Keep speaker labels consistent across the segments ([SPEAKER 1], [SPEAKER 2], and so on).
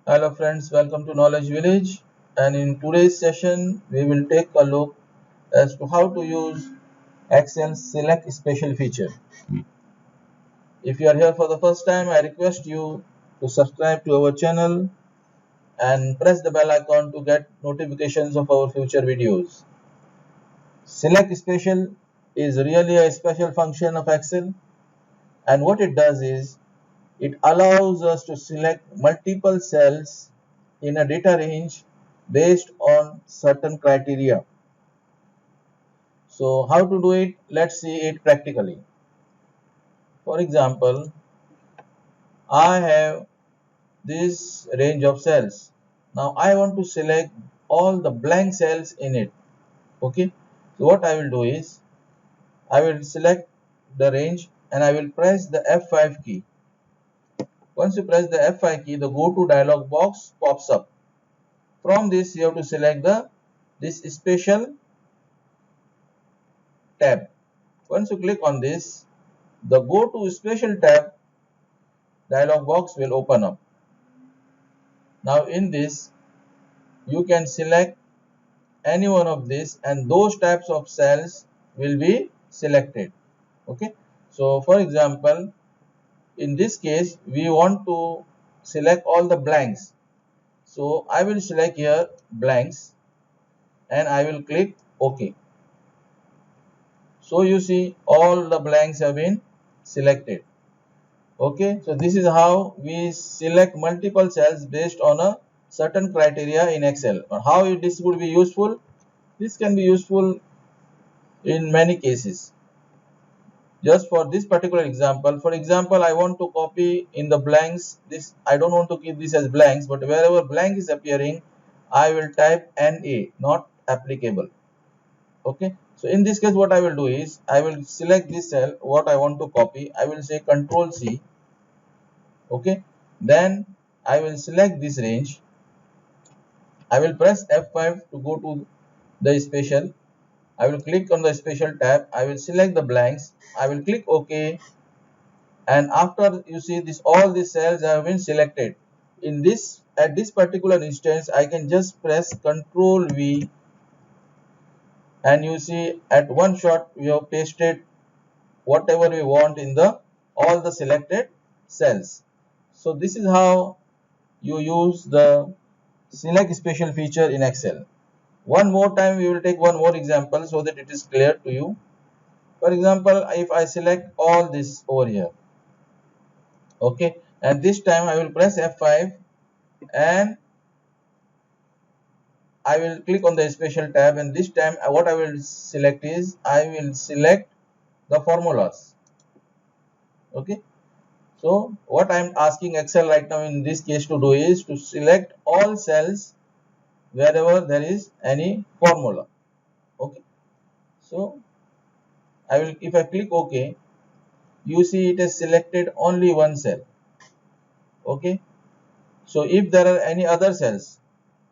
[SPEAKER 1] Hello friends, welcome to Knowledge Village, and in today's session we will take a look as to how to use Excel's select special feature. If you are here for the first time, I request you to subscribe to our channel and press the bell icon to get notifications of our future videos. Select special is really a special function of Excel, and what it does is it allows us to select multiple cells in a data range based on certain criteria. So how to do it? Let's see it practically. For example, I have this range of cells. Now I want to select all the blank cells in it. Okay. So what I will do is I will select the range and I will press the F5 key. Once you press the F5 key, the go to dialog box pops up. From this you have to select this special tab. Once you click on this, the go to special tab dialog box will open up. Now in this you can select any one of this and those types of cells will be selected. Okay, so for example, in this case we want to select all the blanks, so I will select here blanks and I will click OK. So you see all the blanks have been selected. Okay, so this is how we select multiple cells based on a certain criteria in Excel. How this would be useful? This can be useful in many cases. Just for this particular example, for example, I want to copy in the blanks. This I don't want to keep this as blanks, but wherever blank is appearing, I will type NA, not applicable. Okay, so in this case, what I will do is I will select this cell, what I want to copy. I will say Control C. Okay, then I will select this range. I will press F5 to go to the special. I will click on the special tab. I will select the blanks. I will click OK, and after you see this, all these cells have been selected. In this, at this particular instance, I can just press Control V, and you see at one shot we have pasted whatever we want in the all the selected cells. So this is how you use the select special feature in Excel. One more time we will take one more example so that it is clear to you. For example, if I select all this over here, okay, and this time I will press F5 and I will click on the special tab, and this time what I will select is I will select the formulas. Okay, so what I am asking Excel right now in this case to do is to select all cells wherever there is any formula. Okay, so I will, if I click OK, you see it has selected only one cell. Okay, so if there are any other cells,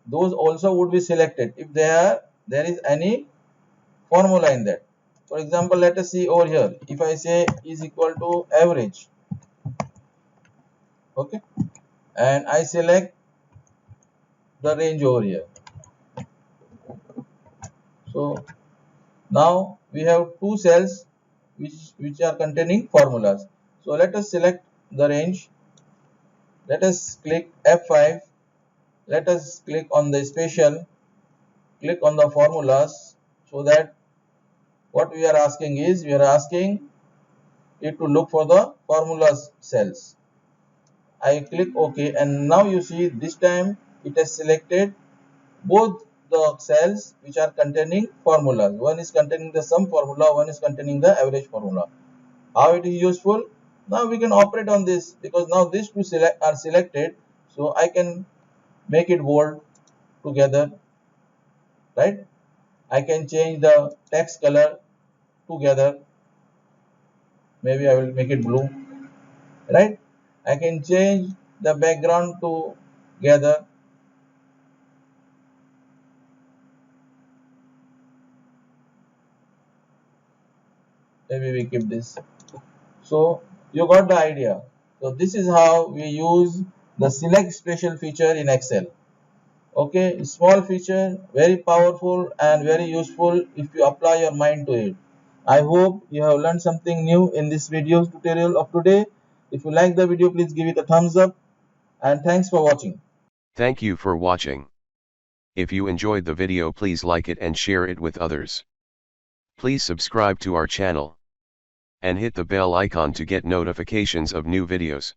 [SPEAKER 1] those also would be selected if there is any formula in that. For example, let us see over here. If I say is equal to average, okay, and I select the range over here. So now we have two cells which are containing formulas. So let us select the range. Let us click F5. Let us click on the special. Click on the formulas, so that what we are asking is we are asking it to look for the formulas cells. I click OK, and now you see this time it has selected both the cells which are containing formulas. One is containing the sum formula, one is containing the average formula. How it is useful? Now we can operate on this because now these two are selected, so I can make it bold together, right? I can change the text color together. Maybe I will make it blue, right? I can change the background together. Maybe we keep this. So you got the idea. So this is how we use the select special feature in Excel. Okay, small feature, very powerful and very useful if you apply your mind to it. I hope you have learned something new in this video tutorial of today. If you like the video, please give it a thumbs up, and thanks for watching.
[SPEAKER 2] Thank you for watching. If you enjoyed the video, please like it and share it with others. Please subscribe to our channel and hit the bell icon to get notifications of new videos.